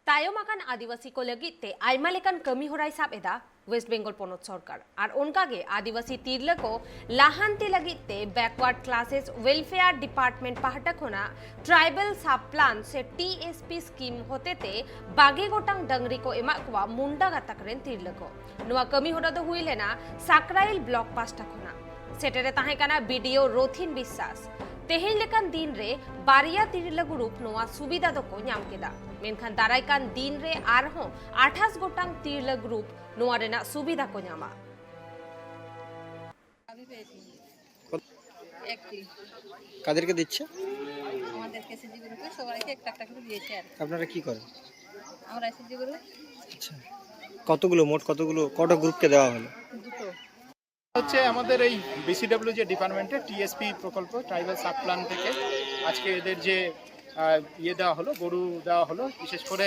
तायम आकान आदिवासी को लगी ते आयमा लेकान कमी होराई साब एदा वेस्ट बेंगल पोनोत सरकार और उनकागे आदिवासी तीरले को लाहांती लगी ते बैकवर्ड क्लासेस वेलफेयर डिपार्टमेंट पाहटा खोना ट्राइबल सब प्लान से टीएसपी स्कीम होते ते बागे गोटांग डंगरी को एमा को मुंडा गातकरेन तीरले को नुआ कमी होरा दो हुई लेना साकराइल ब्लॉक पास्टा खोना सेटेरे ताहे काना बीडीओ रोथिन विश्वास तेहेन लेकान दिन रे बारिया तीरले ग्रुप नोआ सुविधा दो को ᱧᱟᱢ केदा मेनखान दारायकान दिन रे आरहों 28 गोटांग तीरले ग्रुप नोआ रेना सुविधा को ᱧামা কাদেরকে দিচ্ছে? আমাদেরকে এসএসজি গ্রুপে সবাইকে একটা একটা করে দিয়েছে আর আপনারা কি করেন? আমরা এসএসজি গ্রুপ আচ্ছা, কতগুলো মোট কটা গ্রুপকে দেওয়া হলো? দুটো হচ্ছে আমাদের এই বিসিডব্লিউ যে ডিপার্টমেন্টে টিএসপি প্রকল্প ট্রাইবাল সাব প্ল্যান থেকে আজকে এদের যে ইয়ে দেওয়া হলো গরু দেওয়া হলো, বিশেষ করে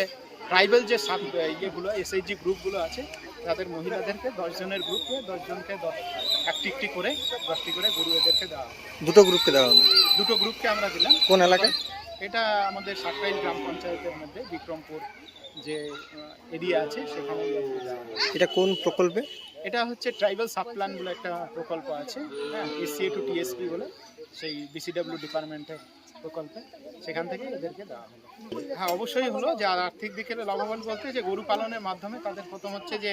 ট্রাইবাল যে সাব ইয়েগুলো এসএইচজি গ্রুপগুলো আছে তাদের মহিলাদেরকে 10 জনের গ্রুপে 10 জনকে 10টি করে 10টি করে গরু এদেরকে দেওয়া হলো। দুটো গ্রুপকে দেওয়া হলো? দুটো গ্রুপকে আমরা দিলাম। কোন এলাকায়? এটা আমাদের সাকরাইল গ্রাম পঞ্চায়েতের মধ্যে বিক্রমপুর যে এরিয়া আছে সেখানে দেওয়া হলো। এটা কোন প্রকল্পে? এটা হচ্ছে ট্রাইবাল সাব প্ল্যান বলে একটা প্রকল্প আছে, হ্যাঁ, এসসিএ টু টিএসপি বলে সেই বিসিডব্লিউ ডিপার্টমেন্টের প্রকল্পে, সেখান থেকে এদেরকে দেওয়া হলো। হ্যাঁ, অবশ্যই হলো যে আর্থিক দিকে লাভবান বলতে যে গরু পালনের মাধ্যমে তাদের প্রথম হচ্ছে যে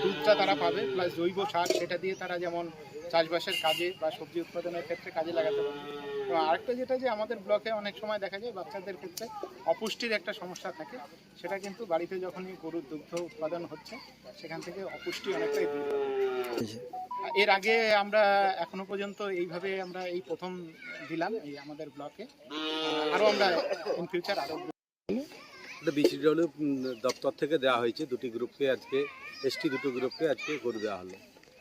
দুধটা তারা পাবে, প্লাস জৈব সার সেটা দিয়ে তারা যেমন চাষবাসের কাজে বা সবজি উৎপাদনের ক্ষেত্রে কাজে লাগাতে পারবে। তো আরেকটা যেটা যে আমাদের ব্লকে অনেক সময় দেখা যায় বাচ্চাদের ক্ষেত্রে অপুষ্টির একটা সমস্যা থাকে, সেটা কিন্তু বাড়িতে যখনই গরুর দুগ্ধ উৎপাদন হচ্ছে সেখান থেকে অপুষ্টি অনেকটাই দূর হয়। এর আগে আমরা এখনো পর্যন্ত এইভাবে আমরা এই প্রথম দিলাম এই আমাদের ব্লকে, আরও আমরা ইন ফিউচার আরও বিসিডব্লিউ দপ্তর থেকে দেওয়া হয়েছে দুটি গ্রুপকে, আজকে এসটি দুটো গ্রুপকে আজকে গরু দেওয়া হলো।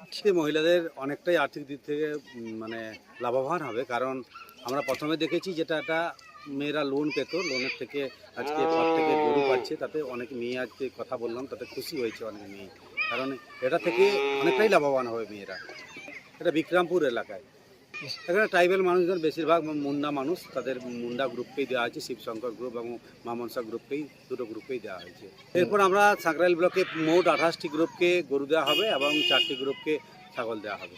আজকে মহিলাদের অনেকটাই আর্থিক দিক থেকে মানে লাভবান হবে, কারণ আমরা প্রথমে দেখেছি যেটা একটা মেয়েরা লোন পেত, লোনের থেকে আজকে ঘর থেকে গরু পাচ্ছে, তাতে অনেক মেয়ে আজকে কথা বললাম তাতে খুশি হয়েছে অনেক মেয়ে, কারণ এটা থেকে অনেকটাই লাভবান হবে মেয়েরা। এটা বিক্রমপুর এলাকায় এখানে ট্রাইবেল মানুষজন বেশিরভাগ মুন্ডা মানুষ, তাদের মুন্ডা গ্রুপকেই দেওয়া হয়েছে, শিবশঙ্কর গ্রুপ এবং মা মনসা গ্রুপকেই দুটো গ্রুপকেই দেওয়া হয়েছে। এরপর আমরা সাকরাইল ব্লকে মোট 28টি গ্রুপকে গরু দেওয়া হবে এবং 4টি গ্রুপকে ছাগল দেওয়া হবে।